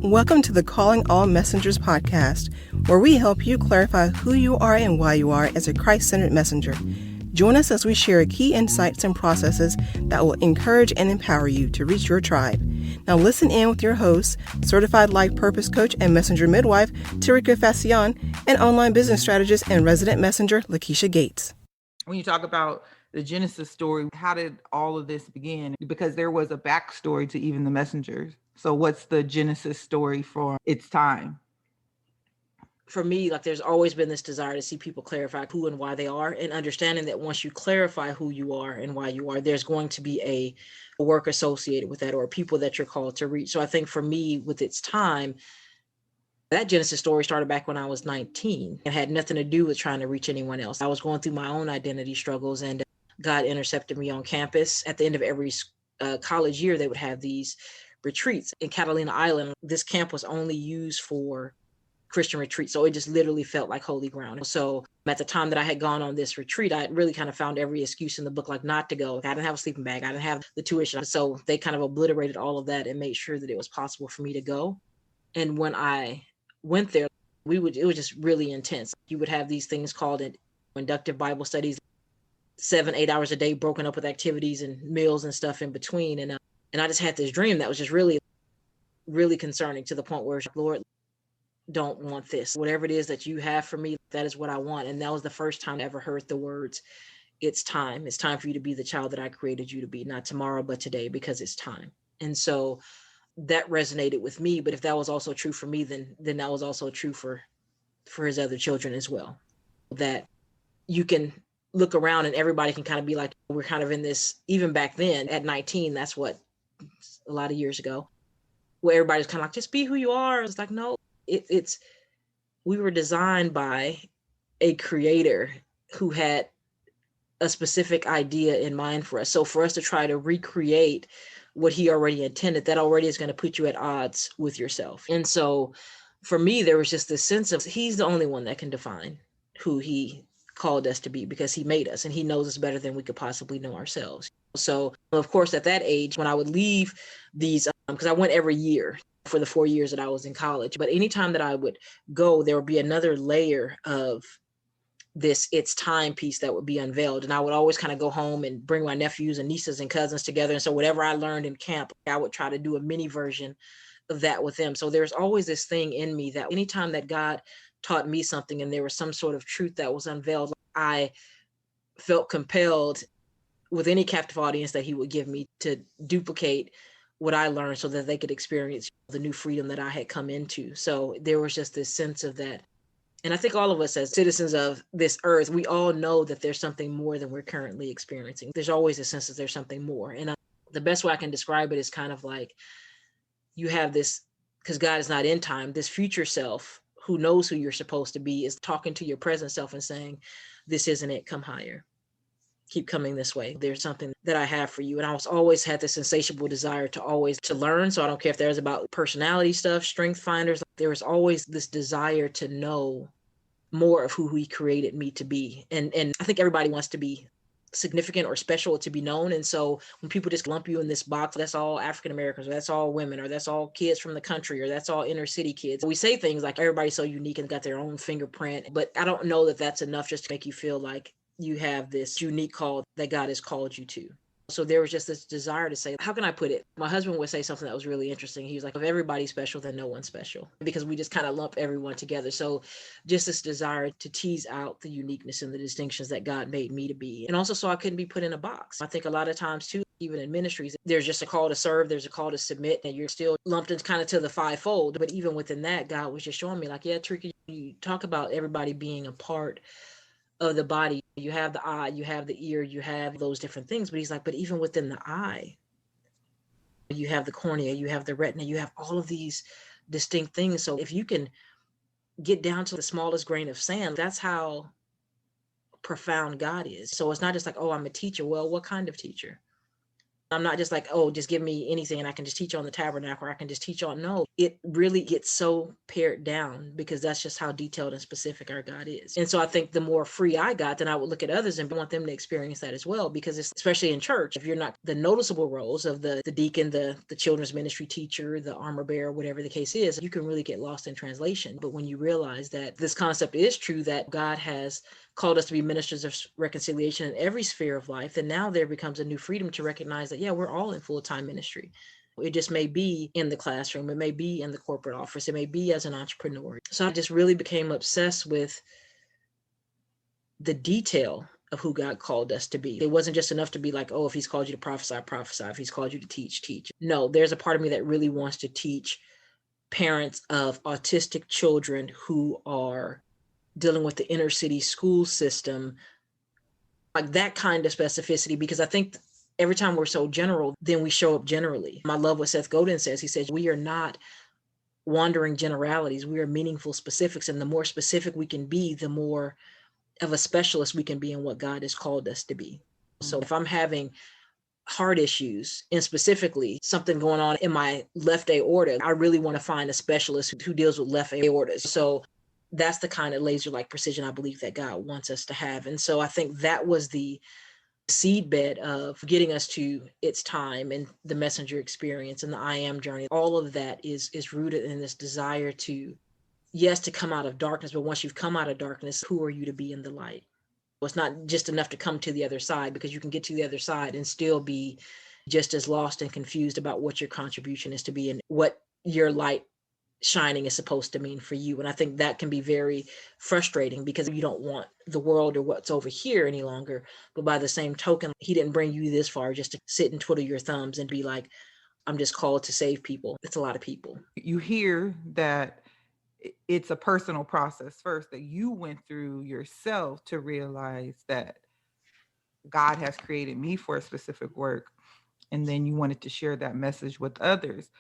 Welcome to the Calling All Messengers podcast, where we help you clarify who you are and why you are as a Christ-centered messenger. Join us as we share key insights and processes that will encourage and empower you to reach your tribe. Now listen in with your host, certified life purpose coach and messenger midwife, Terikka, and online business strategist and resident messenger, Lakesha Gates. When you talk about the Genesis story, how did all of this begin? Because there was a backstory to even the messengers. So what's the Genesis story for its time? For me, there's always been this desire to see people clarify who and why they are, and understanding that once you clarify who you are and why you are, there's going to be a work associated with that, or people that you're called to reach. So I think for me, with its time, that Genesis story started back when I was 19. It had nothing to do with trying to reach anyone else. I was going through my own identity struggles, and God intercepted me on campus. At the end of every college year, they would have these retreats in Catalina Island. This camp was only used for Christian retreat. So it just literally felt like holy ground. So at the time that I had gone on this retreat, I really kind of found every excuse in the book, not to go. I didn't have a sleeping bag. I didn't have the tuition. So they kind of obliterated all of that and made sure that it was possible for me to go. And when I went there, it was just really intense. You would have these things called inductive Bible studies, 7-8 hours a day, broken up with activities and meals and stuff in between. And I just had this dream that was just really, really concerning, to the point where, Lord, don't want this. Whatever it is that you have for me, that is what I want. And that was the first time I ever heard the words, it's time. It's time for you to be the child that I created you to be, not tomorrow, but today, because it's time. And so that resonated with me. But if that was also true for me, then that was also true for his other children as well. That you can look around and everybody can kind of be like, we're kind of in this, even back then at 19, that's what, a lot of years ago, where everybody's kind of like, just be who you are. It's like, no, it's we were designed by a creator who had a specific idea in mind for us. So for us to try to recreate what he already intended, that already is going to put you at odds with yourself. And so for me, there was just this sense of, he's the only one that can define who he called us to be, because he made us and he knows us better than we could possibly know ourselves. So of course, at that age, when I would leave these, because I went every year for the 4 years that I was in college, but anytime that I would go, there would be another layer of this it's time piece that would be unveiled. And I would always kind of go home and bring my nephews and nieces and cousins together. And so whatever I learned in camp, I would try to do a mini version of that with them. So there's always this thing in me that anytime that God taught me something and there was some sort of truth that was unveiled, I felt compelled with any captive audience that he would give me to duplicate what I learned so that they could experience the new freedom that I had come into. So there was just this sense of that. And I think all of us as citizens of this earth, we all know that there's something more than we're currently experiencing. There's always a sense that there's something more. And the best way I can describe it is kind of like you have this, because God is not in time, this future self who knows who you're supposed to be is talking to your present self and saying, this isn't it, come higher. Keep coming this way. There's something that I have for you. And I was always had this insatiable desire to learn. So I don't care if there's about personality stuff, strength finders. There was always this desire to know more of who he created me to be. And I think everybody wants to be significant or special, to be known. And so when people just lump you in this box, that's all African Americans, or that's all women, or that's all kids from the country, or that's all inner city kids. We say things like everybody's so unique and got their own fingerprint, but I don't know that that's enough just to make you feel like you have this unique call that God has called you to. So there was just this desire to say, how can I put it? My husband would say something that was really interesting. He was like, if everybody's special, then no one's special, because we just kind of lump everyone together. So just this desire to tease out the uniqueness and the distinctions that God made me to be. And also so I couldn't be put in a box. I think a lot of times too, even in ministries, there's just a call to serve, there's a call to submit, and you're still lumped in kind of to the fivefold. But even within that, God was just showing me like, yeah, Terikka, you talk about everybody being a part of the body. You have the eye, you have the ear, you have those different things. But he's like, but even within the eye, you have the cornea, you have the retina, you have all of these distinct things. So if you can get down to the smallest grain of sand, that's how profound God is. So it's not just like, oh, I'm a teacher. Well, what kind of teacher? I'm not just like, oh, just give me anything and I can just teach on the tabernacle, or I can just teach on. No, it really gets so pared down because that's just how detailed and specific our God is. And so I think the more free I got, then I would look at others and want them to experience that as well. Because it's, especially in church, if you're not the noticeable roles of the deacon, the children's ministry teacher, the armor bearer, whatever the case is, you can really get lost in translation. But when you realize that this concept is true, that God has called us to be ministers of reconciliation in every sphere of life, then now there becomes a new freedom to recognize that, yeah, we're all in full-time ministry. It just may be in the classroom, it may be in the corporate office, it may be as an entrepreneur. So I just really became obsessed with the detail of who God called us to be. It wasn't just enough to be like, oh, if he's called you to prophesy, prophesy. If he's called you to teach, teach. No, there's a part of me that really wants to teach parents of autistic children who are dealing with the inner city school system, like that kind of specificity, because I think every time we're so general, then we show up generally. I love what Seth Godin says. He says, we are not wandering generalities. We are meaningful specifics. And the more specific we can be, the more of a specialist we can be in what God has called us to be. So if I'm having heart issues and specifically something going on in my left aorta, I really want to find a specialist who deals with left aortas. So that's the kind of laser-like precision I believe that God wants us to have. And so I think that was the seedbed of getting us to It's Time and the messenger experience and the I Am journey. All of that is rooted in this desire to, yes, to come out of darkness, but once you've come out of darkness, who are you to be in the light? It's not just enough to come to the other side, because you can get to the other side and still be just as lost and confused about what your contribution is to be and what your light shining is supposed to mean for you. And I think that can be very frustrating because you don't want the world or what's over here any longer. But by the same token, he didn't bring you this far just to sit and twiddle your thumbs and be like, I'm just called to save people. It's a lot of people. You hear that it's a personal process first that you went through yourself to realize that God has created me for a specific work. And then you wanted to share that message with others.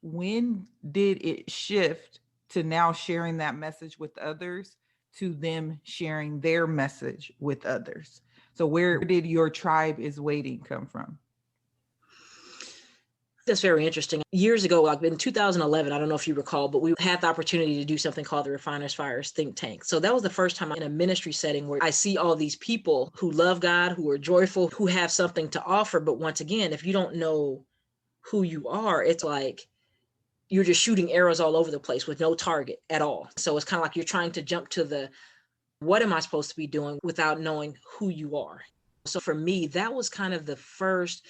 When did it shift to now sharing that message with others to them sharing their message with others? So where did your tribe is waiting come from? That's very interesting. Years ago, like in 2011, I don't know if you recall, but we had the opportunity to do something called the Refiners Fires Think Tank. So that was the first time in a ministry setting where I see all these people who love God, who are joyful, who have something to offer. But once again, if you don't know who you are, it's like you're just shooting arrows all over the place with no target at all. So it's kind of like you're trying to jump to the, what am I supposed to be doing, without knowing who you are. So for me, that was kind of the first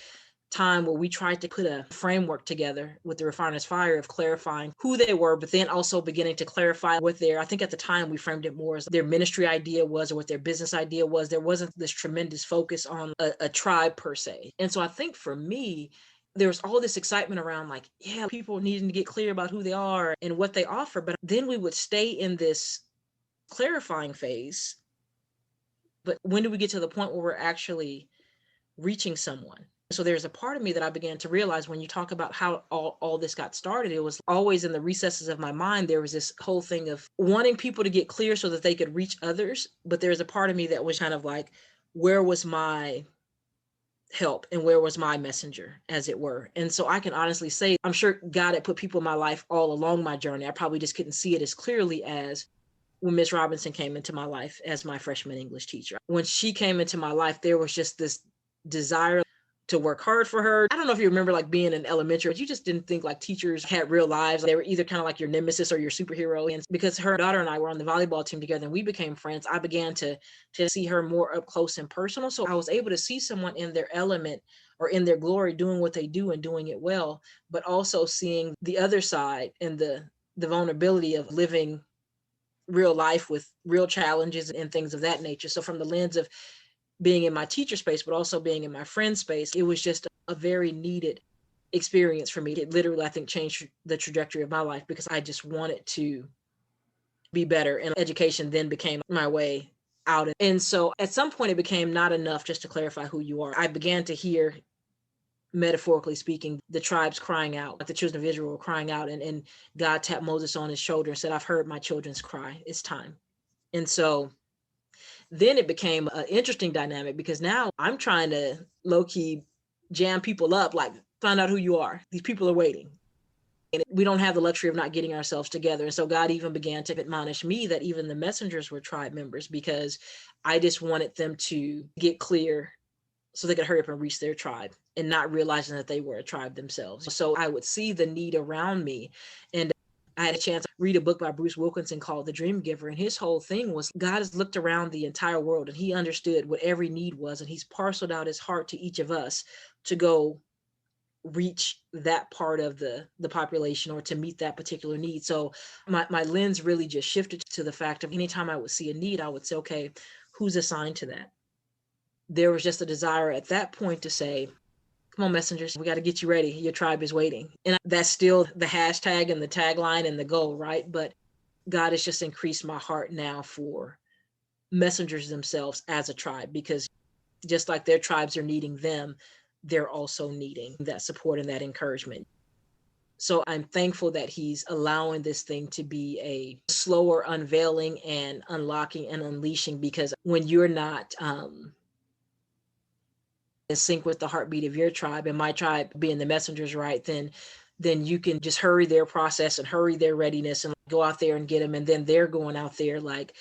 time where we tried to put a framework together with the Refiner's Fire of clarifying who they were, but then also beginning to clarify what I think at the time we framed it more as their ministry idea was, or what their business idea was. There wasn't this tremendous focus on a tribe per se. And so I think for me, there was all this excitement around like, yeah, people needing to get clear about who they are and what they offer. But then we would stay in this clarifying phase. But when do we get to the point where we're actually reaching someone? So there's a part of me that I began to realize when you talk about how all this got started, it was always in the recesses of my mind. There was this whole thing of wanting people to get clear so that they could reach others. But there's a part of me that was kind of like, where was my help and where was my messenger, as it were? And so I can honestly say, I'm sure God had put people in my life all along my journey. I probably just couldn't see it as clearly as when Miss Robinson came into my life as my freshman English teacher. When she came into my life, there was just this desire to work hard for her. I don't know if you remember like being in elementary, but you just didn't think like teachers had real lives. They were either kind of like your nemesis or your superhero. And because her daughter and I were on the volleyball team together and we became friends, I began to see her more up close and personal. So I was able to see someone in their element or in their glory doing what they do and doing it well, but also seeing the other side and the vulnerability of living real life with real challenges and things of that nature. So from the lens of being in my teacher space, but also being in my friend space, it was just a very needed experience for me. It literally, I think, changed the trajectory of my life because I just wanted to be better. And education then became my way out. And so at some point, it became not enough just to clarify who you are. I began to hear, metaphorically speaking, the tribes crying out, like the children of Israel were crying out. And God tapped Moses on his shoulder and said, I've heard my children's cry. It's time. And so then it became an interesting dynamic because now I'm trying to low-key jam people up, like, find out who you are. These people are waiting. And we don't have the luxury of not getting ourselves together. And so God even began to admonish me that even the messengers were tribe members, because I just wanted them to get clear so they could hurry up and reach their tribe, and not realizing that they were a tribe themselves. So I would see the need around me. And I had a chance to read a book by Bruce Wilkinson called The Dream Giver. And his whole thing was God has looked around the entire world and he understood what every need was. And he's parceled out his heart to each of us to go reach that part of the population, or to meet that particular need. So my lens really just shifted to the fact of anytime I would see a need, I would say, okay, who's assigned to that? There was just a desire at that point to say, come on, messengers, we got to get you ready. Your tribe is waiting. And that's still the hashtag and the tagline and the goal, right? But God has just increased my heart now for messengers themselves as a tribe, because just like their tribes are needing them, they're also needing that support and that encouragement. So I'm thankful that he's allowing this thing to be a slower unveiling and unlocking and unleashing, because when you're not in sync with the heartbeat of your tribe, and my tribe being the messengers, right, then you can just hurry their process and hurry their readiness and go out there and get them. And then they're going out there like,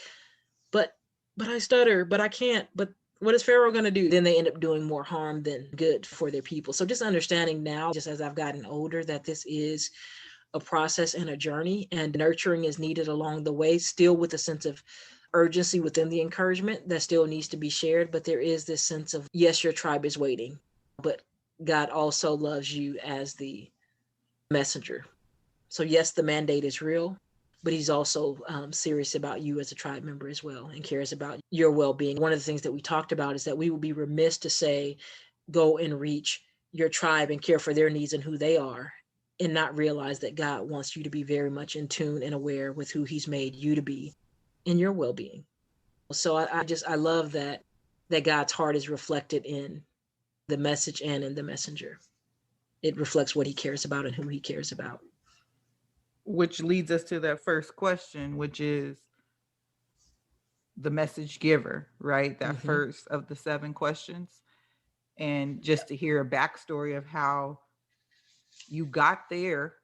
but I stutter, but I can't, but what is Pharaoh going to do? Then they end up doing more harm than good for their people. So just understanding now, just as I've gotten older, that this is a process and a journey, and nurturing is needed along the way, still with a sense of urgency within the encouragement that still needs to be shared. But there is this sense of, yes, your tribe is waiting, but God also loves you as the messenger. So yes, the mandate is real, but he's also serious about you as a tribe member as well, and cares about your well-being. One of the things that we talked about is that we would be remiss to say, go and reach your tribe and care for their needs and who they are, and not realize that God wants you to be very much in tune and aware with who he's made you to be in your well-being. So I love that God's heart is reflected in the message and in the messenger. It reflects what he cares about and who he cares about. Which leads us to that first question, which is the message giver, right? That first of the 7 questions. And just to hear a backstory of how you got there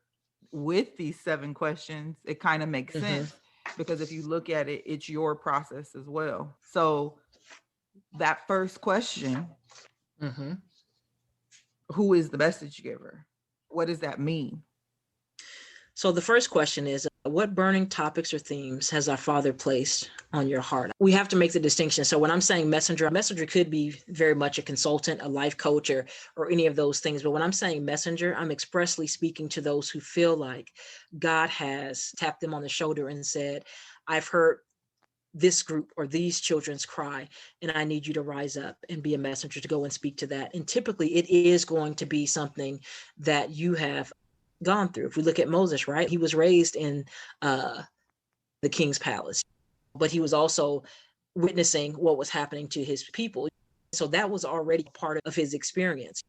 with these 7 questions, it kind of makes sense, because if you look at it, it's your process as well. So that first question, who is the message giver? What does that mean? So the first question is, what burning topics or themes has our Father placed on your heart? We have to make the distinction. So when I'm saying messenger, a messenger could be very much a consultant, a life coach, or any of those things. But when I'm saying messenger, I'm expressly speaking to those who feel like God has tapped them on the shoulder and said, I've heard this group or these children's cry, and I need you to rise up and be a messenger to go and speak to that. And typically it is going to be something that you have gone through. If we look at Moses, right? He was raised in the king's palace, but he was also witnessing what was happening to his people. So that was already part of his experience.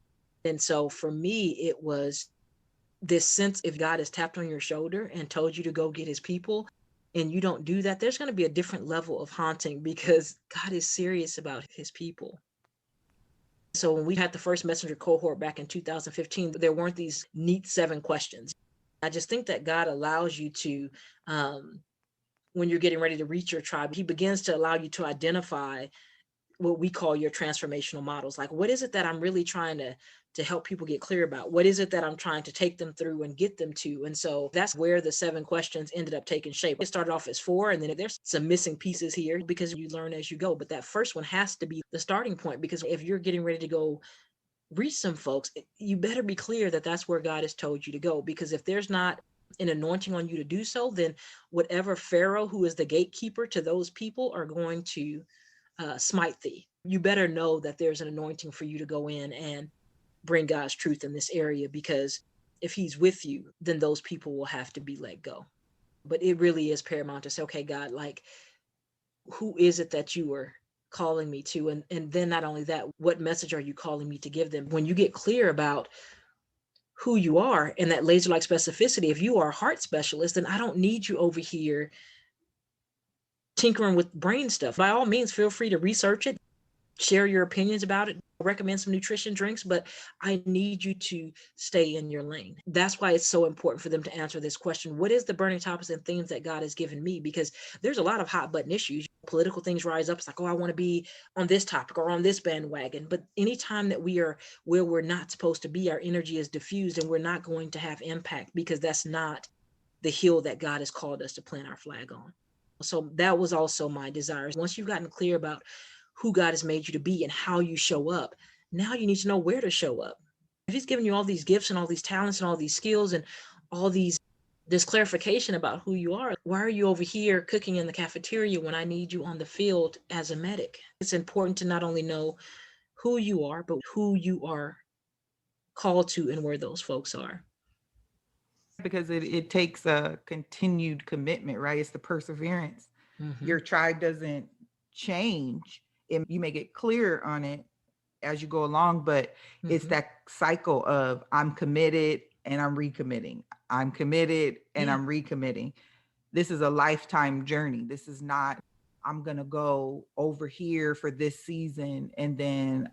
And so for me, it was this sense, if God has tapped on your shoulder and told you to go get his people, and you don't do that, there's going to be a different level of haunting, because God is serious about his people. So when we had the first messenger cohort back in 2015, there weren't these neat 7 questions. I just think that God allows you to, when you're getting ready to reach your tribe, he begins to allow you to identify what we call your transformational models. Like, what is it that I'm really trying to help people get clear about? What is it that I'm trying to take them through and get them to? And so that's where the 7 questions ended up taking shape. It started off as 4, and then there's some missing pieces here because you learn as you go. But that first one has to be the starting point, because if you're getting ready to go reach some folks, you better be clear that that's where God has told you to go. Because if there's not an anointing on you to do so, then whatever Pharaoh, who is the gatekeeper to those people, are going to smite thee. You better know that there's an anointing for you to go in and bring God's truth in this area, because if he's with you, then those people will have to be let go. But it really is paramount to say, okay, God, like, who is it that you are calling me to? And then not only that, what message are you calling me to give them? When you get clear about who you are and that laser-like specificity, if you are a heart specialist, then I don't need you over here tinkering with brain stuff. By all means, feel free to research it, share your opinions about it, recommend some nutrition drinks, but I need you to stay in your lane. That's why it's so important for them to answer this question. What is the burning topics and themes that God has given me? Because there's a lot of hot button issues. Political things rise up. It's like, oh, I want to be on this topic or on this bandwagon. But anytime that we are where we're not supposed to be, our energy is diffused and we're not going to have impact, because that's not the hill that God has called us to plant our flag on. So that was also my desire. Once you've gotten clear about who God has made you to be and how you show up, now you need to know where to show up. If he's given you all these gifts and all these talents and all these skills and all this clarification about who you are, why are you over here cooking in the cafeteria when I need you on the field as a medic? It's important to not only know who you are, but who you are called to and where those folks are. Because it takes a continued commitment, right? It's the perseverance. Mm-hmm. Your tribe doesn't change. You may get clear on it as you go along, but it's that cycle of I'm committed and I'm recommitting. I'm committed and I'm recommitting. This is a lifetime journey. This is not, I'm going to go over here for this season and then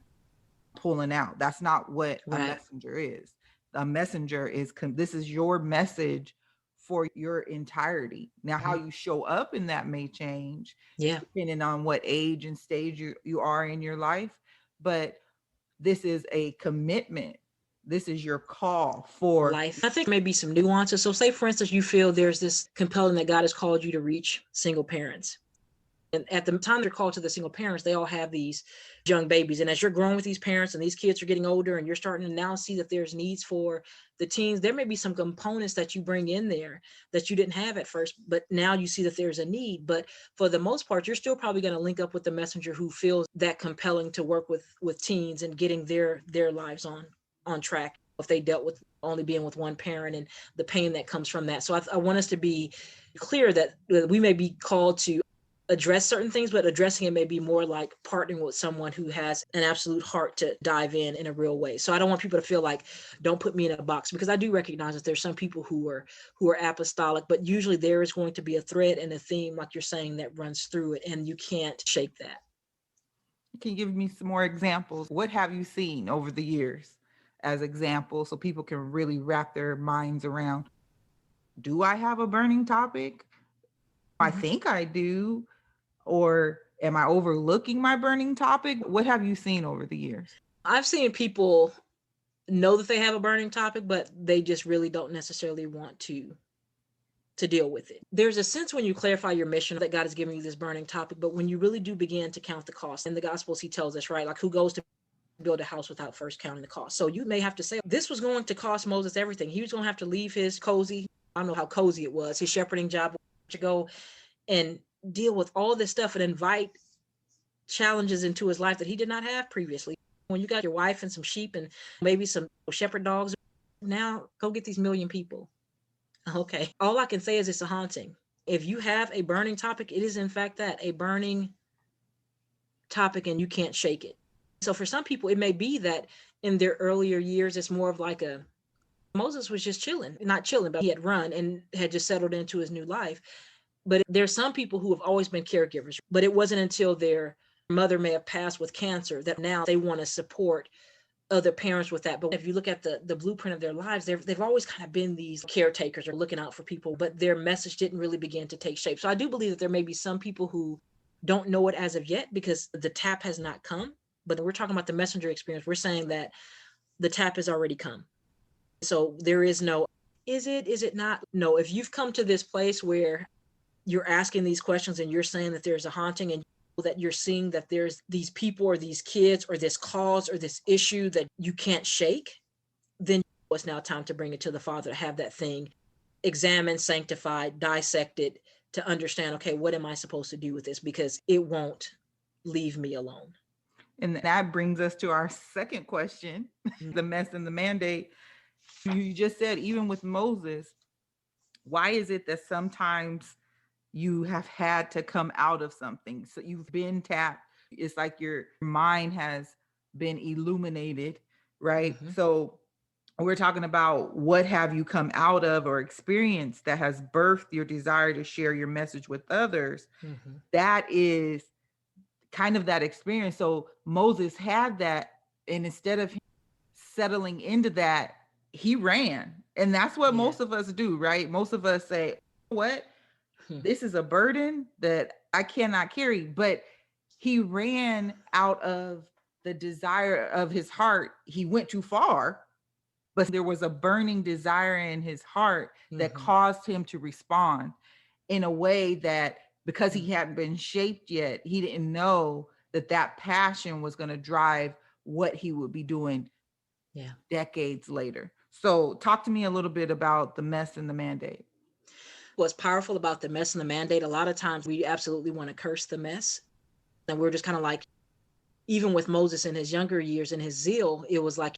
pulling out. That's not what a messenger is. A messenger is, this is your message for your entirety. Now, how you show up in that may change depending on what age and stage you are in your life. But this is a commitment. This is your call for life. I think maybe some nuances. So say, for instance, you feel there's this compelling that God has called you to reach single parents. And at the time they're called to the single parents, they all have these young babies. And as you're growing with these parents and these kids are getting older and you're starting to now see that there's needs for the teens, there may be some components that you bring in there that you didn't have at first, but now you see that there's a need. But for the most part, you're still probably going to link up with the messenger who feels that compelling to work with teens and getting their lives on track if they dealt with only being with one parent and the pain that comes from that. So I want us to be clear that we may be called to address certain things, but addressing it may be more like partnering with someone who has an absolute heart to dive in a real way. So I don't want people to feel like, don't put me in a box, because I do recognize that there's some people who are apostolic, but usually there is going to be a thread and a theme, like you're saying, that runs through it, and you can't shake that. Can you give me some more examples? What have you seen over the years as examples so people can really wrap their minds around, do I have a burning topic? I think I do. Or am I overlooking my burning topic? What have you seen over the years? I've seen people know that they have a burning topic, but they just really don't necessarily want to deal with it. There's a sense when you clarify your mission that God has given you this burning topic, but when you really do begin to count the cost, in the Gospels, he tells us, right, like who goes to build a house without first counting the cost. So you may have to say, this was going to cost Moses everything. He was going to have to leave his cozy, I don't know how cozy it was, his shepherding job, to go and deal with all this stuff and invite challenges into his life that he did not have previously. When you got your wife and some sheep and maybe some shepherd dogs, now go get these million people. Okay. All I can say is it's a haunting. If you have a burning topic, it is in fact that, a burning topic, and you can't shake it. So for some people, it may be that in their earlier years, it's more of like Moses was just chilling, not chilling, but he had run and had just settled into his new life. But there's some people who have always been caregivers, but it wasn't until their mother may have passed with cancer that now they want to support other parents with that. But if you look at the blueprint of their lives, they've always kind of been these caretakers or looking out for people, but their message didn't really begin to take shape. So I do believe that there may be some people who don't know it as of yet because the tap has not come. But we're talking about the messenger experience. We're saying that the tap has already come. So there is no, is it not? No, if you've come to this place where you're asking these questions and you're saying that there's a haunting, and that you're seeing that there's these people or these kids or this cause or this issue that you can't shake, then it's now time to bring it to the Father, to have that thing examined, sanctified, dissected, to understand, okay, what am I supposed to do with this? Because it won't leave me alone. And that brings us to our second question, the mess and the mandate. You just said, even with Moses, why is it that sometimes you have had to come out of something? So you've been tapped. It's like your mind has been illuminated, right? Mm-hmm. So we're talking about, what have you come out of or experienced that has birthed your desire to share your message with others? That is kind of that experience. So Moses had that And instead of settling into that, he ran. And that's what most of us do, right? Most of us say, what? This is a burden that I cannot carry. But he ran out of the desire of his heart. He went too far, but there was a burning desire in his heart that caused him to respond in a way that, because he hadn't been shaped yet, he didn't know that that passion was going to drive what he would be doing decades later. So talk to me a little bit about the mess and the mandate. What's powerful about the mess and the mandate, a lot of times we absolutely want to curse the mess. And we're just kind of like, even with Moses in his younger years and his zeal, it was like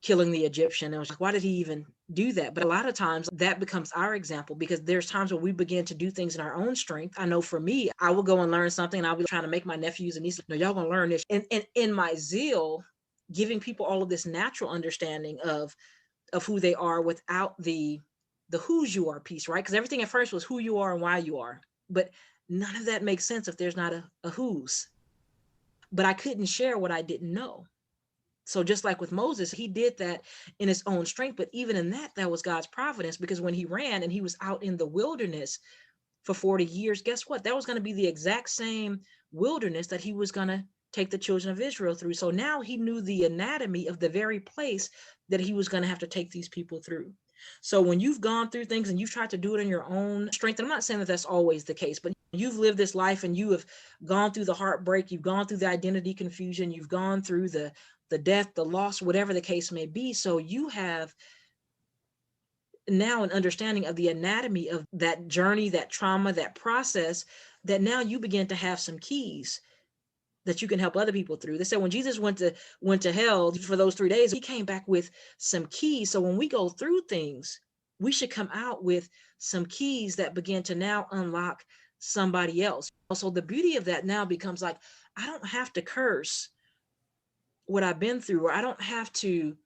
killing the Egyptian. It was like, why did he even do that? But a lot of times that becomes our example, because there's times where we begin to do things in our own strength. I know for me, I will go and learn something and I'll be trying to make my nephews and nieces, no, y'all gonna learn this. And in my zeal, giving people all of this natural understanding of who they are without the whose you are piece, right? Because everything at first was who you are and why you are. But none of that makes sense if there's not a whose. But I couldn't share what I didn't know. So just like with Moses, he did that in his own strength. But even in that, that was God's providence, because when he ran and he was out in the wilderness for 40 years, guess what? That was going to be the exact same wilderness that he was going to take the children of Israel through. So now he knew the anatomy of the very place that he was going to have to take these people through. So when you've gone through things and you've tried to do it in your own strength, and I'm not saying that that's always the case, but you've lived this life and you have gone through the heartbreak, you've gone through the identity confusion, you've gone through the death, the loss, whatever the case may be. So you have now an understanding of the anatomy of that journey, that trauma, that process, that now you begin to have some keys that you can help other people through. They said when Jesus went to hell for those 3 days, he came back with some keys. So when we go through things, we should come out with some keys that begin to now unlock somebody else. So the beauty of that now becomes like, I don't have to curse what I've been through, or I don't have to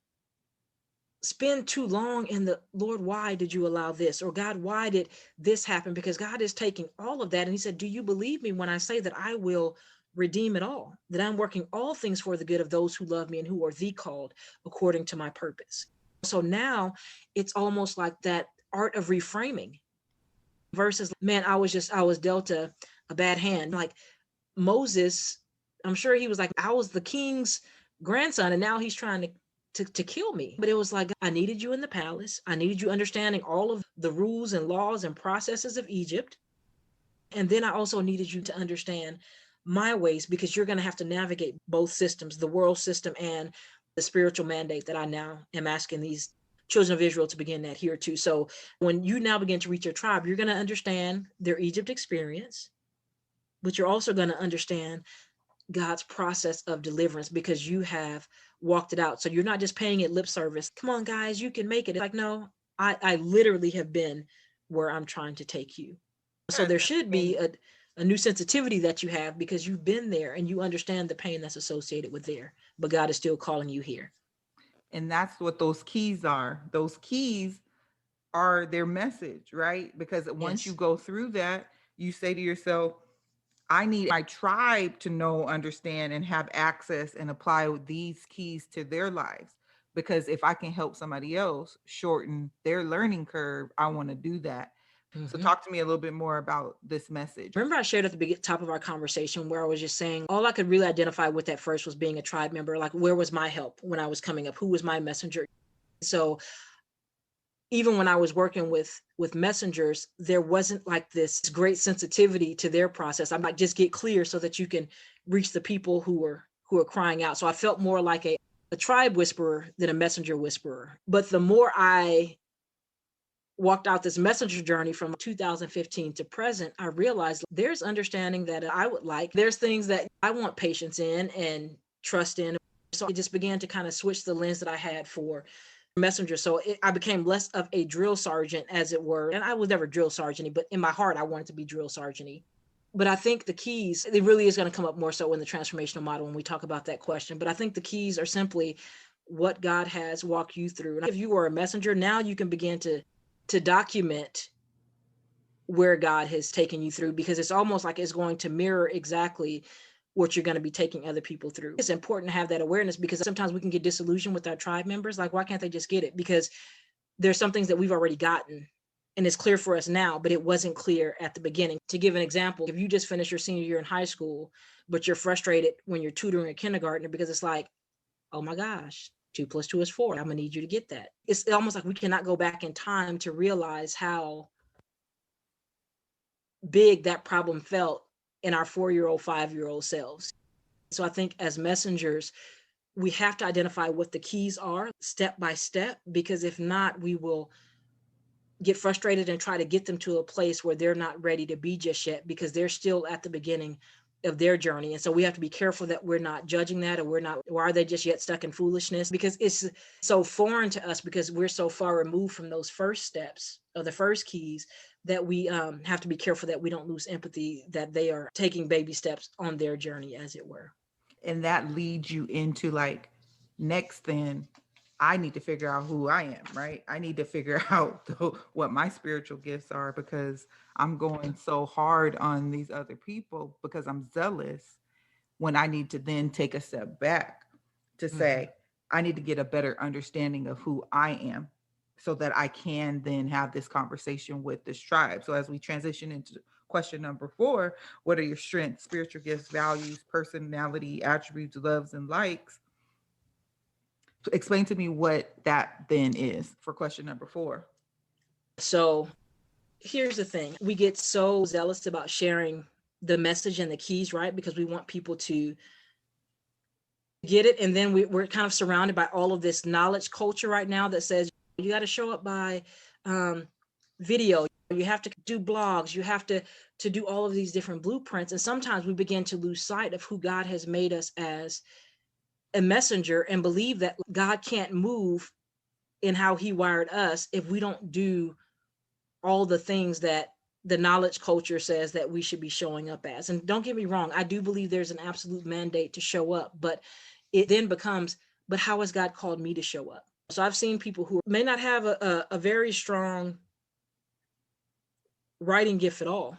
spend too long in the Lord, why did you allow this? Or God, why did this happen? Because God is taking all of that. And he said, do you believe me when I say that I will redeem it all, that I'm working all things for the good of those who love me and who are the called according to my purpose? So now it's almost like that art of reframing versus, man, I was dealt a bad hand. Like Moses, I'm sure he was like, I was the king's grandson and now he's trying to kill me. But it was like, I needed you in the palace. I needed you understanding all of the rules and laws and processes of Egypt. And then I also needed you to understand my ways, because you're going to have to navigate both systems, the world system and the spiritual mandate that I now am asking these children of Israel to begin to adhere to. So when you now begin to reach your tribe, you're going to understand their Egypt experience, but you're also going to understand God's process of deliverance, because you have walked it out. So you're not just paying it lip service. Come on, guys, you can make it. It's like, no, I literally have been where I'm trying to take you. So there should be a new sensitivity that you have, because you've been there and you understand the pain that's associated with there, but God is still calling you here. And that's what those keys are. Those keys are their message, right? Because once you go through that, you say to yourself, I need my tribe to know, understand, and have access and apply these keys to their lives. Because if I can help somebody else shorten their learning curve, I want to do that. So talk to me a little bit more about this message. Remember I shared at the top of our conversation where I was just saying, all I could really identify with that first was being a tribe member. Like, where was my help when I was coming up? Who was my messenger? So even when I was working with messengers, there wasn't like this great sensitivity to their process. I'm like, just get clear so that you can reach the people who are crying out. So I felt more like a tribe whisperer than a messenger whisperer. But the more I walked out this messenger journey from 2015 to present, I realized there's understanding that I would like. There's things that I want patience in and trust in. So I just began to kind of switch the lens that I had for messenger. So I became less of a drill sergeant, as it were. And I was never drill sergeant, but in my heart, I wanted to be drill sergeant. But I think the keys, it really is going to come up more so in the transformational model when we talk about that question. But I think the keys are simply what God has walked you through. And if you were a messenger, now you can begin to document where God has taken you through, because it's almost like it's going to mirror exactly what you're going to be taking other people through. It's important to have that awareness, because sometimes we can get disillusioned with our tribe members. Like, why can't they just get it? Because there's some things that we've already gotten and it's clear for us now, but it wasn't clear at the beginning. To give an example, if you just finished your senior year in high school, but you're frustrated when you're tutoring a kindergartner because it's like, oh my gosh, 2 + 2 is 4. I'm gonna need you to get that. It's almost like we cannot go back in time to realize how big that problem felt in our 4-year-old, 5-year-old selves. So I think as messengers, we have to identify what the keys are step by step, because if not, we will get frustrated and try to get them to a place where they're not ready to be just yet, because they're still at the beginning of their journey. And so we have to be careful that we're not judging that, or are they just yet stuck in foolishness? Because it's so foreign to us, because we're so far removed from those first steps or the first keys, that we have to be careful that we don't lose empathy, that they are taking baby steps on their journey, as it were. And that leads you into like, next then I need to figure out who I am, right? I need to figure out what my spiritual gifts are, because I'm going so hard on these other people because I'm zealous, when I need to then take a step back to say, I need to get a better understanding of who I am, so that I can then have this conversation with this tribe. So as we transition into question number 4, what are your strengths, spiritual gifts, values, personality, attributes, loves, and likes? Explain to me what that then is for question number 4. So here's the thing. We get so zealous about sharing the message and the keys, right? Because we want people to get it. And then we're kind of surrounded by all of this knowledge culture right now that says you got to show up by video. You have to do blogs. You have to do all of these different blueprints. And sometimes we begin to lose sight of who God has made us as a messenger, and believe that God can't move in how he wired us if we don't do all the things that the knowledge culture says that we should be showing up as. And don't get me wrong, I do believe there's an absolute mandate to show up, but it then becomes, but how has God called me to show up? So I've seen people who may not have a very strong writing gift at all,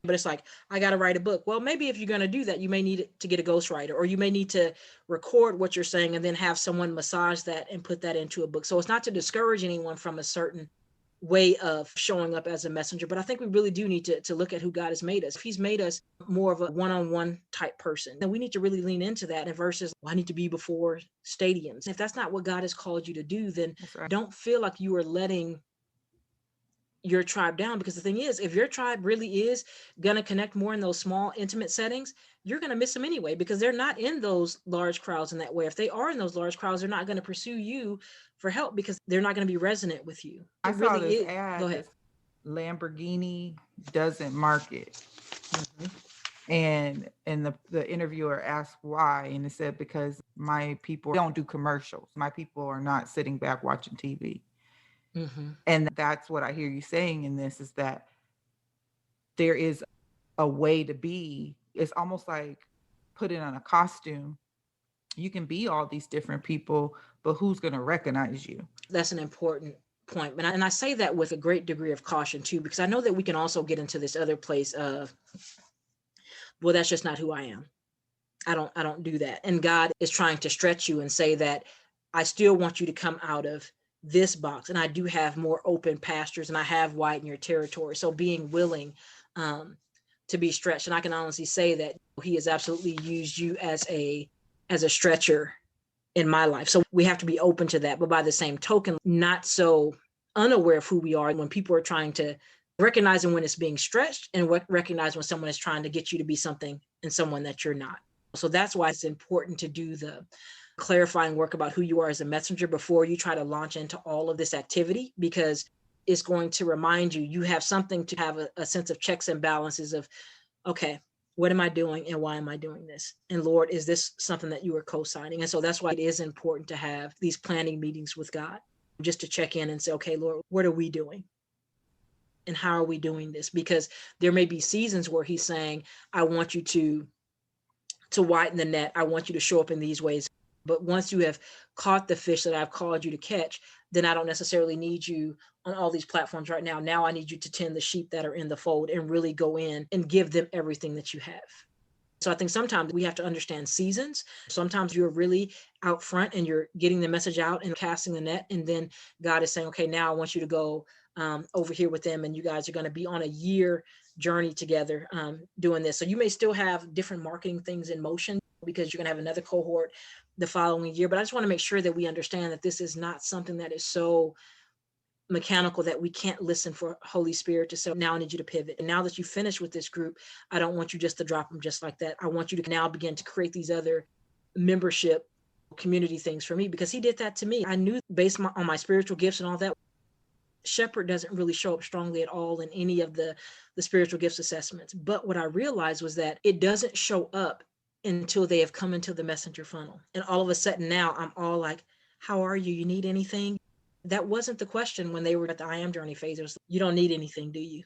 but it's like, I got to write a book. Well, maybe if you're going to do that, you may need to get a ghostwriter, or you may need to record what you're saying and then have someone massage that and put that into a book. So it's not to discourage anyone from a certain way of showing up as a messenger, but I think we really do need to look at who God has made us. If he's made us more of a one-on-one type person, then we need to really lean into that, and versus, well, I need to be before stadiums. If that's not what God has called you to do, then don't feel like you are letting your tribe down. Because the thing is, if your tribe really is going to connect more in those small, intimate settings, you're going to miss them anyway, because they're not in those large crowds in that way. If they are in those large crowds, they're not going to pursue you for help, because they're not going to be resonant with you. I saw this ad. Go ahead. Lamborghini doesn't market. And the interviewer asked why, and it said, because my people don't do commercials. My people are not sitting back watching TV. And that's what I hear you saying in this, is that there is a way to be. It's almost like putting on a costume. You can be all these different people, but who's going to recognize you? That's an important point. And I say that with a great degree of caution too, because I know that we can also get into this other place of, well, that's just not who I am. I don't do that. And God is trying to stretch you and say that I still want you to come out of this box, and I do have more open pastures, and I have widened your territory. So being willing to be stretched. And I can honestly say that he has absolutely used you as a stretcher in my life. So we have to be open to that, but by the same token, not so unaware of who we are when people are trying to recognize when it's being stretched, and recognize when someone is trying to get you to be something and someone that you're not. So that's why it's important to do the clarifying work about who you are as a messenger before you try to launch into all of this activity, because it's going to remind you have something to have a sense of checks and balances of, okay, what am I doing and why am I doing this? And Lord, is this something that you are co-signing? And so that's why it is important to have these planning meetings with God, just to check in and say, okay, Lord, what are we doing? And how are we doing this? Because there may be seasons where he's saying, I want you to widen the net. I want you to show up in these ways. But once you have caught the fish that I've called you to catch, then I don't necessarily need you on all these platforms right now. Now I need you to tend the sheep that are in the fold and really go in and give them everything that you have. So I think sometimes we have to understand seasons. Sometimes you're really out front and you're getting the message out and casting the net. And then God is saying, okay, now I want you to go over here with them. And you guys are going to be on a year journey together doing this. So you may still have different marketing things in motion because you're going to have another cohort the following year. But I just want to make sure that we understand that this is not something that is so mechanical that we can't listen for Holy Spirit to say, now I need you to pivot. And now that you finish with this group, I don't want you just to drop them just like that. I want you to now begin to create these other membership community things for me, because he did that to me. I knew based on my spiritual gifts and all that, shepherd doesn't really show up strongly at all in any of the spiritual gifts assessments. But what I realized was that it doesn't show up until they have come into the messenger funnel. And all of a sudden now I'm all like, how are you? You need anything? That wasn't the question when they were at the I am journey phase. It was, you don't need anything, do you?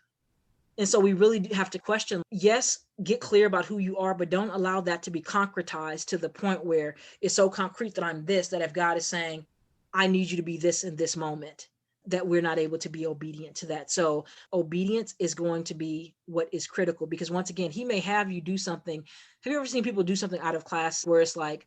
And so we really do have to question, yes, get clear about who you are, but don't allow that to be concretized to the point where it's so concrete that I'm this, that if God is saying, I need you to be this in this moment, that we're not able to be obedient to that. So obedience is going to be what is critical, because once again, he may have you do something. Have you ever seen people do something out of class where it's like,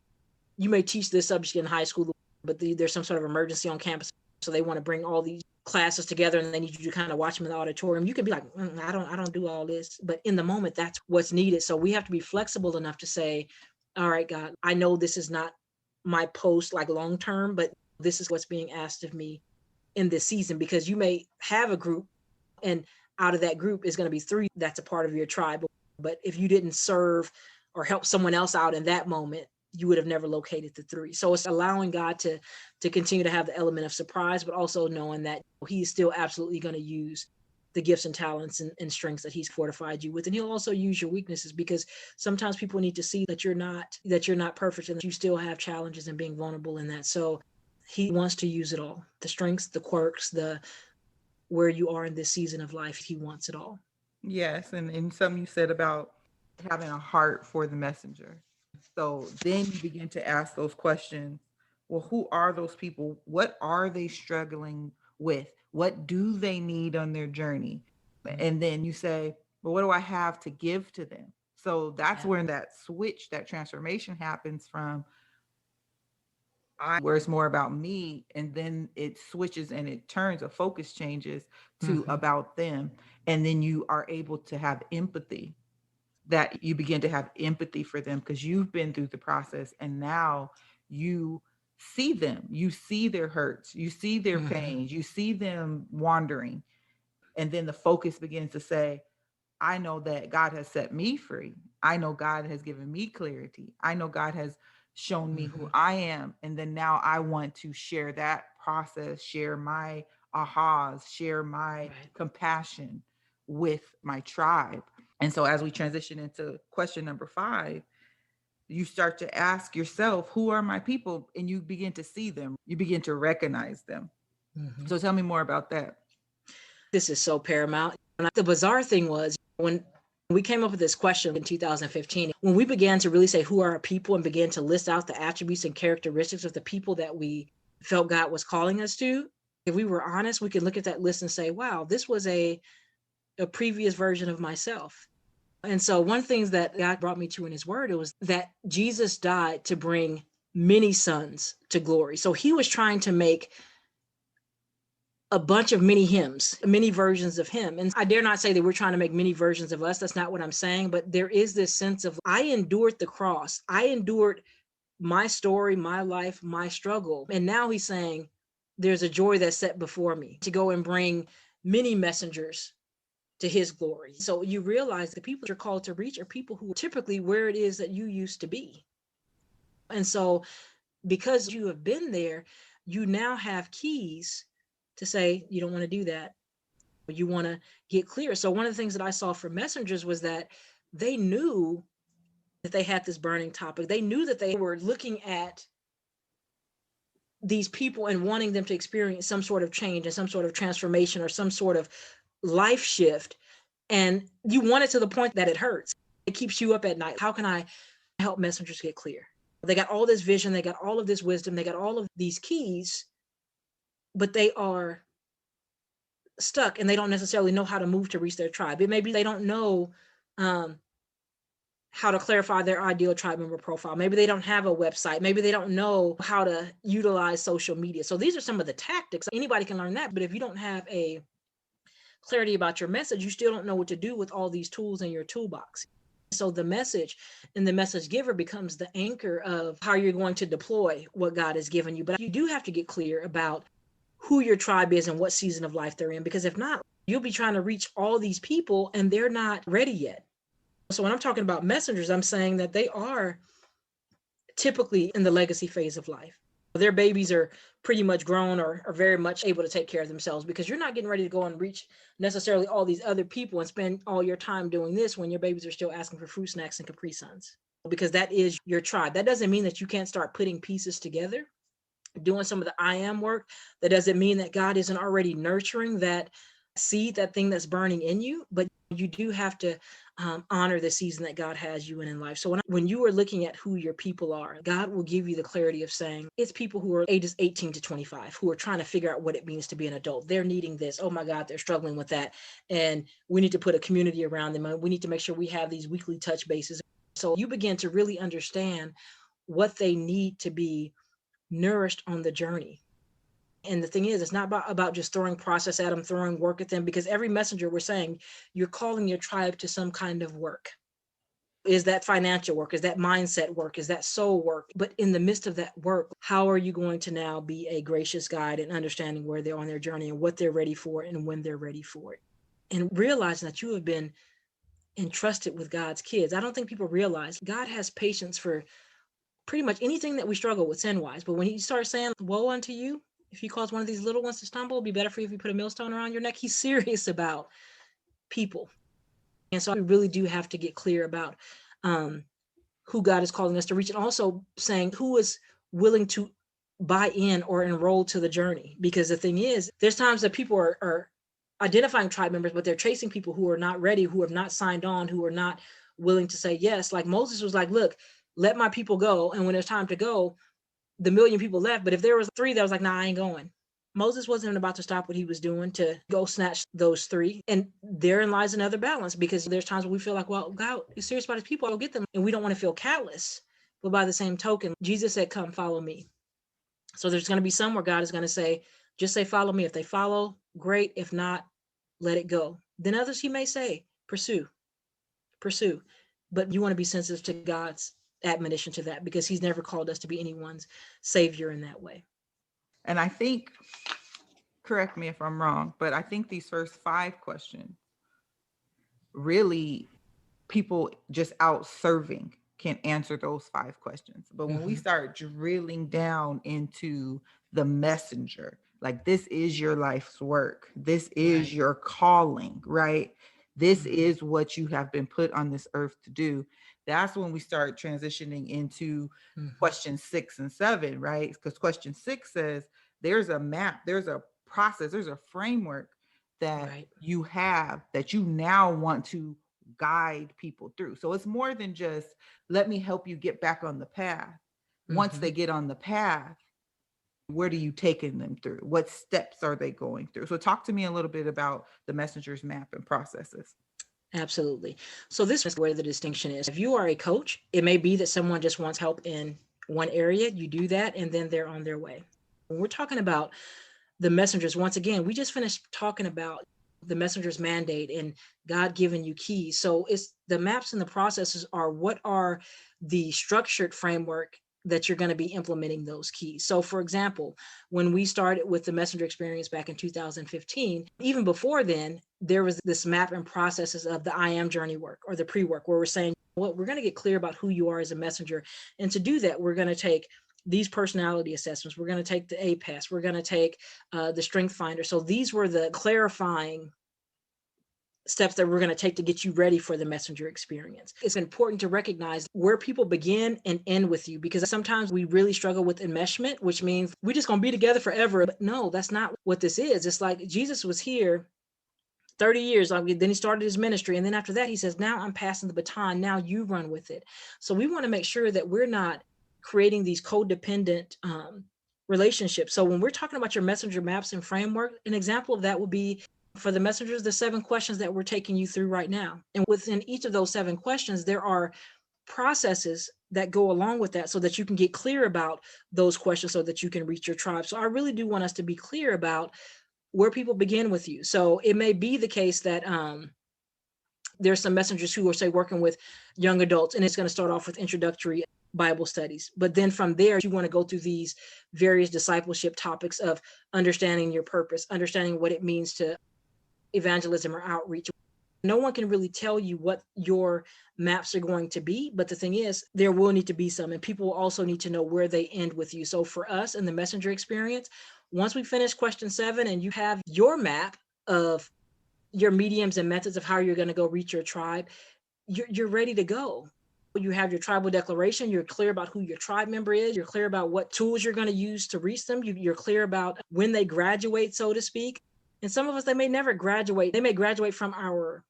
you may teach this subject in high school, but there's some sort of emergency on campus. So they want to bring all these classes together and they need you to kind of watch them in the auditorium. You can be like, I don't do all this. But in the moment, that's what's needed. So we have to be flexible enough to say, all right, God, I know this is not my post like long term, but this is what's being asked of me in this season, because you may have a group and out of that group is going to be 3 that's a part of your tribe. But if you didn't serve or help someone else out in that moment, you would have never located the 3. So it's allowing God to continue to have the element of surprise, but also knowing that he's still absolutely going to use the gifts and talents and strengths that he's fortified you with. And he'll also use your weaknesses, because sometimes people need to see that you're not perfect and that you still have challenges and being vulnerable in that. So he wants to use it all, the strengths, the quirks, the where you are in this season of life. He wants it all. Yes. And something you said about having a heart for the messenger. So then you begin to ask those questions. Well, who are those people? What are they struggling with? What do they need on their journey? And then you say, well, what do I have to give to them? So that's when that switch, that transformation happens from where it's more about me, and then it switches and it turns, a focus changes to about them. And then you are able to have empathy, that you begin to have empathy for them because you've been through the process, and now you see them, you see their hurts, you see their pains, you see them wandering. And then the focus begins to say, I know that God has set me free. I know God has given me clarity. I know God has shown me who I am. And then now I want to share that process, share my ahas, share my compassion with my tribe. And so as we transition into question number 5, you start to ask yourself, who are my people? And you begin to see them. You begin to recognize them. So tell me more about that. This is so paramount. And the bizarre thing was, when we came up with this question in 2015, when we began to really say, who are our people, and began to list out the attributes and characteristics of the people that we felt God was calling us to, if we were honest, we could look at that list and say, wow, this was a previous version of myself. And so one thing that God brought me to in his word, it was that Jesus died to bring many sons to glory. So he was trying to make a bunch of mini hymns, many versions of him. And I dare not say that we're trying to make many versions of us. That's not what I'm saying. But there is this sense of, I endured the cross. I endured my story, my life, my struggle. And now he's saying, there's a joy that's set before me to go and bring many messengers to his glory. So you realize the people you're called to reach are people who are typically where it is that you used to be. And so because you have been there, you now have keys to say, you don't want to do that. You want to get clear. So one of the things that I saw for messengers was that they knew that they had this burning topic. They knew that they were looking at these people and wanting them to experience some sort of change and some sort of transformation or some sort of life shift. And you want it to the point that it hurts. It keeps you up at night. How can I help messengers get clear? They got all this vision. They got all of this wisdom. They got all of these keys, but they are stuck and they don't necessarily know how to move to reach their tribe. It may be they don't know how how to clarify their ideal tribe member profile. Maybe they don't have a website. Maybe they don't know how to utilize social media. So these are some of the tactics. Anybody can learn that. But if you don't have a clarity about your message, you still don't know what to do with all these tools in your toolbox. So the message and the message giver becomes the anchor of how you're going to deploy what God has given you. But you do have to get clear about who your tribe is and what season of life they're in, because if not, you'll be trying to reach all these people and they're not ready yet. So when I'm talking about messengers, I'm saying that they are typically in the legacy phase of life. Their babies are pretty much grown or are very much able to take care of themselves, because you're not getting ready to go and reach necessarily all these other people and spend all your time doing this when your babies are still asking for fruit snacks and Capri Suns, because that is your tribe. That doesn't mean that you can't start putting pieces together, doing some of the I am work. That doesn't mean that God isn't already nurturing that seed, that thing that's burning in you, but you do have to honor the season that God has you in life. So when you are looking at who your people are, God will give you the clarity of saying it's people who are ages 18 to 25 who are trying to figure out what it means to be an adult. They're needing this. Oh my God, they're struggling with that. And we need to put a community around them. We need to make sure we have these weekly touch bases. So you begin to really understand what they need to be nourished on the journey. And the thing is, it's not about just throwing process at them, throwing work at them, because every messenger, we're saying, you're calling your tribe to some kind of work. Is that financial work? Is that mindset work? Is that soul work? But in the midst of that work, how are you going to now be a gracious guide and understanding where they're on their journey and what they're ready for and when they're ready for it? And realizing that you have been entrusted with God's kids. I don't think people realize God has patience for pretty much anything that we struggle with sin-wise. But when he starts saying, woe unto you, if you cause one of these little ones to stumble, it'd be better for you if you put a millstone around your neck. He's serious about people. And so we really do have to get clear about who God is calling us to reach, and also saying who is willing to buy in or enroll to the journey. Because the thing is, there's times that people are identifying tribe members, but they're chasing people who are not ready, who have not signed on, who are not willing to say yes. Like Moses was like, look, let my people go. And when it's time to go, the million people left. But if there was 3 that was like, nah, I ain't going. Moses wasn't about to stop what he was doing to go snatch those 3. And therein lies another balance, because there's times where we feel like, well, God is serious about his people. I'll get them. And we don't want to feel callous. But by the same token, Jesus said, come follow me. So there's going to be some where God is going to say, just say, follow me. If they follow, great. If not, let it go. Then others, he may say, pursue. But you want to be sensitive to God's admonition to that, because he's never called us to be anyone's savior in that way. And I think, correct me if I'm wrong, but I think these first 5 questions, really people just out serving can answer those 5 questions. But when we start drilling down into the messenger, like this is your life's work, this is your calling, right? This is what you have been put on this earth to do. That's when we start transitioning into question 6 and 7, right? Because question 6 says there's a map, there's a process, there's a framework that you have that you now want to guide people through. So it's more than just let me help you get back on the path. Once they get on the path, where do you taking them through? What steps are they going through? So talk to me a little bit about the messenger's map and processes. Absolutely. So this is where the distinction is. If you are a coach, it may be that someone just wants help in one area. You do that, and then they're on their way. When we're talking about the messengers, once again, we just finished talking about the messenger's mandate and God giving you keys. So it's the maps and the processes are what are the structured framework that you're going to be implementing those keys. So for example, when we started with the messenger experience back in 2015, even before then, there was this map and processes of the I am journey work or the pre-work, where we're saying, well, we're going to get clear about who you are as a messenger. And to do that, we're going to take these personality assessments. We're going to take the APAS. We're going to take the Strength Finder. So these were the clarifying steps that we're going to take to get you ready for the messenger experience. It's important to recognize where people begin and end with you, because sometimes we really struggle with enmeshment, which means we're just going to be together forever. But no, that's not what this is. It's like Jesus was here 30 years. Then he started his ministry. And then after that, he says, now I'm passing the baton. Now you run with it. So we want to make sure that we're not creating these codependent relationships. So when we're talking about your messenger maps and framework, an example of that would be for the messengers, the 7 questions that we're taking you through right now. And within each of those 7 questions, there are processes that go along with that so that you can get clear about those questions so that you can reach your tribe. So I really do want us to be clear about where people begin with you. So it may be the case that there's some messengers who are, say, working with young adults, and it's going to start off with introductory Bible studies. But then from there, you want to go through these various discipleship topics of understanding your purpose, understanding what it means to evangelism or outreach. No one can really tell you what your maps are going to be. But the thing is, there will need to be some, and people will also need to know where they end with you. So for us in the messenger experience, once we finish question 7 and you have your map of your mediums and methods of how you're going to go reach your tribe, you're ready to go. You have your tribal declaration. You're clear about who your tribe member is. You're clear about what tools you're going to use to reach them. You're clear about when they graduate, so to speak. And some of us, they may never graduate. They may graduate from our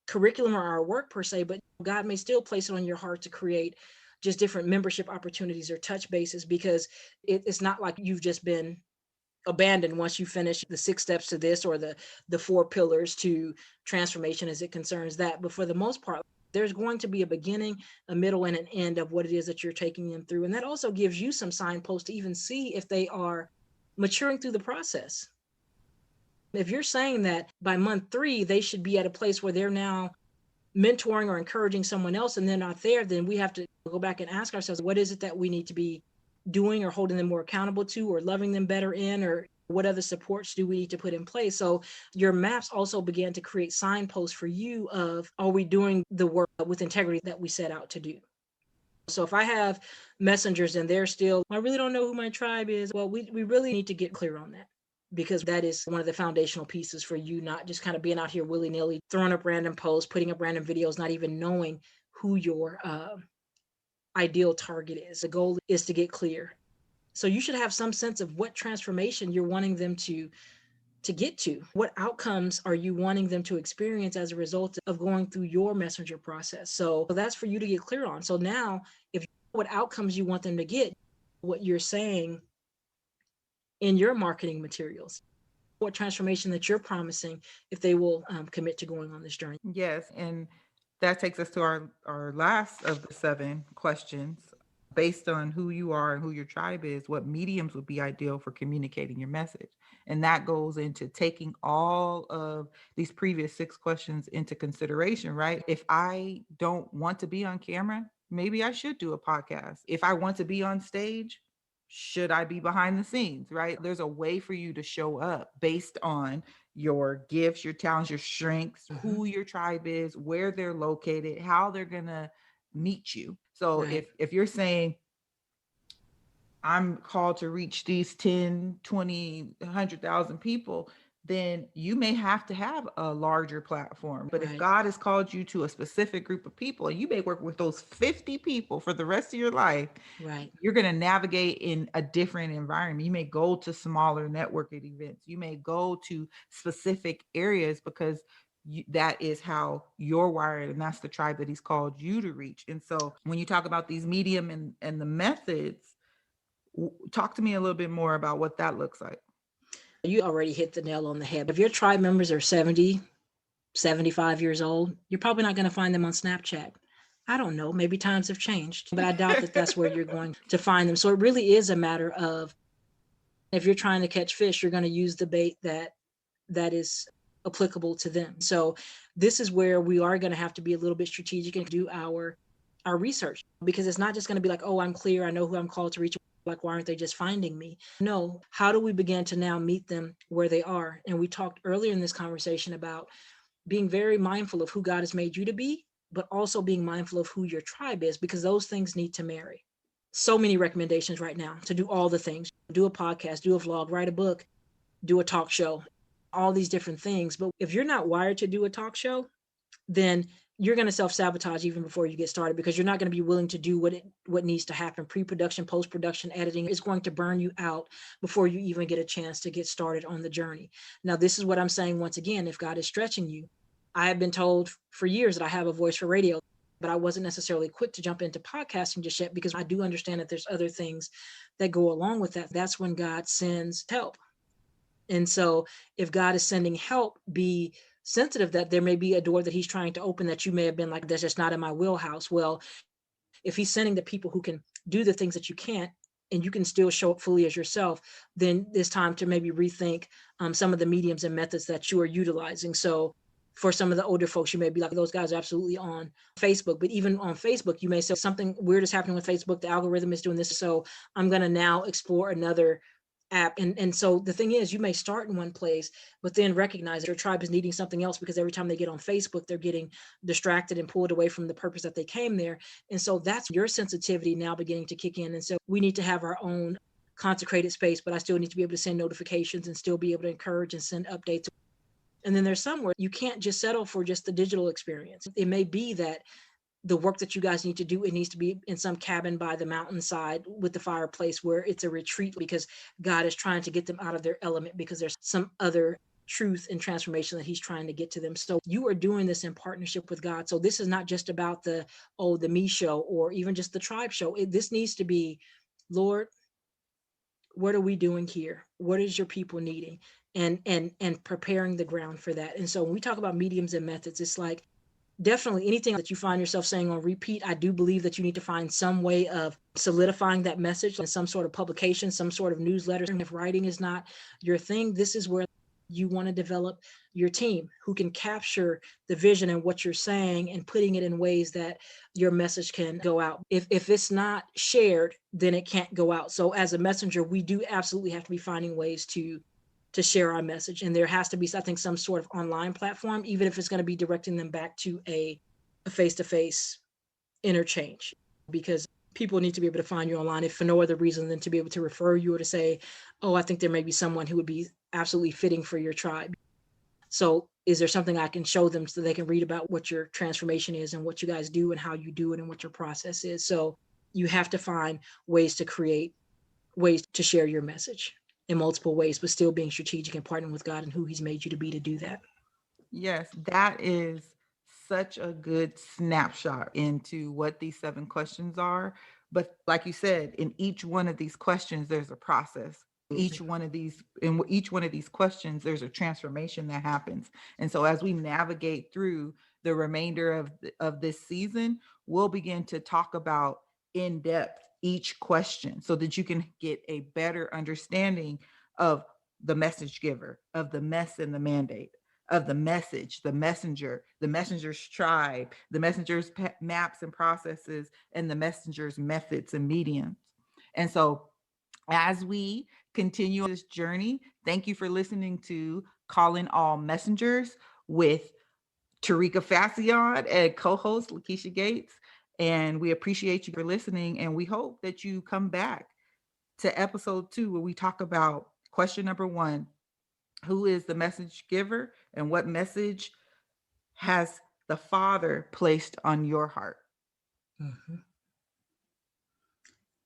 curriculum or our work per se, but God may still place it on your heart to create just different membership opportunities or touch bases, because it's not like you've just been abandoned once you finish the 6 steps to this or the 4 pillars to transformation as it concerns that. But for the most part, there's going to be a beginning, a middle, and an end of what it is that you're taking them through. And that also gives you some signposts to even see if they are maturing through the process. If you're saying that by month 3, they should be at a place where they're now mentoring or encouraging someone else and they're not there, then we have to go back and ask ourselves, what is it that we need to be doing or holding them more accountable to, or loving them better in, or what other supports do we need to put in place? So your maps also began to create signposts for you of, are we doing the work with integrity that we set out to do? So if I have messengers and they're still, I really don't know who my tribe is, well, we really need to get clear on that, because that is one of the foundational pieces for you, not just kind of being out here willy-nilly, throwing up random posts, putting up random videos, not even knowing who your ideal target is. The goal is to get clear. So you should have some sense of what transformation you're wanting them to get to. What outcomes are you wanting them to experience as a result of going through your messenger process? So that's for you to get clear on. So now, if you know what outcomes you want them to get, what you're saying in your marketing materials, what transformation that you're promising if they will commit to going on this journey. Yes. And that takes us to our last of the 7 questions. Based on who you are and who your tribe is, what mediums would be ideal for communicating your message? And that goes into taking all of these previous 6 questions into consideration, right? If I don't want to be on camera, maybe I should do a podcast. If I want to be on stage, should I be behind the scenes, right? There's a way for you to show up based on your gifts, your talents, your strengths, who your tribe is, where they're located, how they're going to meet you. So Right. if you're saying, I'm called to reach these 10, 20, 100,000 people, then you may have to have a larger platform. But if Right. God has called you to a specific group of people, and you may work with those 50 people for the rest of your life, Right. you're going to navigate in a different environment. You may go to smaller networking events. You may go to specific areas because that is how you're wired, and that's the tribe that he's called you to reach. And so when you talk about these medium and the methods, talk to me a little bit more about what that looks like. You already hit the nail on the head. If your tribe members are 70, 75 years old, you're probably not going to find them on Snapchat. I don't know, maybe times have changed, but I doubt that that's where you're going to find them. So it really is a matter of, if you're trying to catch fish, you're going to use the bait that is applicable to them. So this is where we are going to have to be a little bit strategic and do our research, because it's not just going to be like, oh, I'm clear, I know who I'm called to reach. Like, why aren't they just finding me? No, how do we begin to now meet them where they are? And we talked earlier in this conversation about being very mindful of who God has made you to be, but also being mindful of who your tribe is, because those things need to marry. So many recommendations right now to do all the things, do a podcast, do a vlog, write a book, do a talk show, all these different things. But if you're not wired to do a talk show, then you're going to self-sabotage even before you get started, because you're not going to be willing to do what needs to happen. Pre-production, post-production, editing is going to burn you out before you even get a chance to get started on the journey. Now, this is what I'm saying once again, if God is stretching you. I have been told for years that I have a voice for radio, but I wasn't necessarily quick to jump into podcasting just yet, because I do understand that there's other things that go along with that. That's when God sends help. And so if God is sending help, be sensitive that there may be a door that he's trying to open that you may have been like, that's just not in my wheelhouse. Well, If he's sending the people who can do the things that you can't, and you can still show up fully as yourself, then it's time to maybe rethink some of the mediums and methods that you are utilizing. So for some of the older folks, you may be like, those guys are absolutely on Facebook. But even on Facebook, you may say something weird is happening with Facebook. The algorithm is doing this. So I'm going to now explore another app. And so the thing is, you may start in one place, but then recognize that your tribe is needing something else, because every time they get on Facebook, they're getting distracted and pulled away from the purpose that they came there. And so that's your sensitivity now beginning to kick in. And so we need to have our own consecrated space, but I still need to be able to send notifications and still be able to encourage and send updates. And then there's somewhere you can't just settle for just the digital experience. It may be that the work that you guys need to do, it needs to be in some cabin by the mountainside with the fireplace, where it's a retreat, because God is trying to get them out of their element, because there's some other truth and transformation that he's trying to get to them. So you are doing this in partnership with God. So this is not just about the me show, or even just the tribe show. This needs to be, Lord, what are we doing here? What is your people needing? And preparing the ground for that. And so when we talk about mediums and methods, it's like, definitely anything that you find yourself saying on repeat, I do believe that you need to find some way of solidifying that message in some sort of publication, some sort of newsletter. And if writing is not your thing, this is where you want to develop your team who can capture the vision and what you're saying and putting it in ways that your message can go out. If it's not shared, then it can't go out. So as a messenger, we do absolutely have to be finding ways to share our message. And there has to be, I think, some sort of online platform, even if it's going to be directing them back to a face-to-face interchange, because people need to be able to find you online, if for no other reason than to be able to refer you, or to say, oh, I think there may be someone who would be absolutely fitting for your tribe. So is there something I can show them so they can read about what your transformation is and what you guys do and how you do it and what your process is? So you have to find ways to create ways to share your message in multiple ways, but still being strategic and partnering with God and who he's made you to be to do that. Yes, that is such a good snapshot into what these 7 questions are. But like you said, in each one of these questions, there's a process. In each one of these questions, there's a transformation that happens. And so as we navigate through the remainder of this season, we'll begin to talk about in depth each question, so that you can get a better understanding of the message giver, of the mess and the mandate, of the message, the messenger, the messenger's tribe, the messenger's maps and processes, and the messenger's methods and mediums. And so as we continue this journey, thank you for listening to Calling All Messengers with Terikka Fassion and co-host Lakesha Gates. And we appreciate you for listening. And we hope that you come back to episode 2, where we talk about question number 1: who is the message giver, and what message has the Father placed on your heart? Mm-hmm.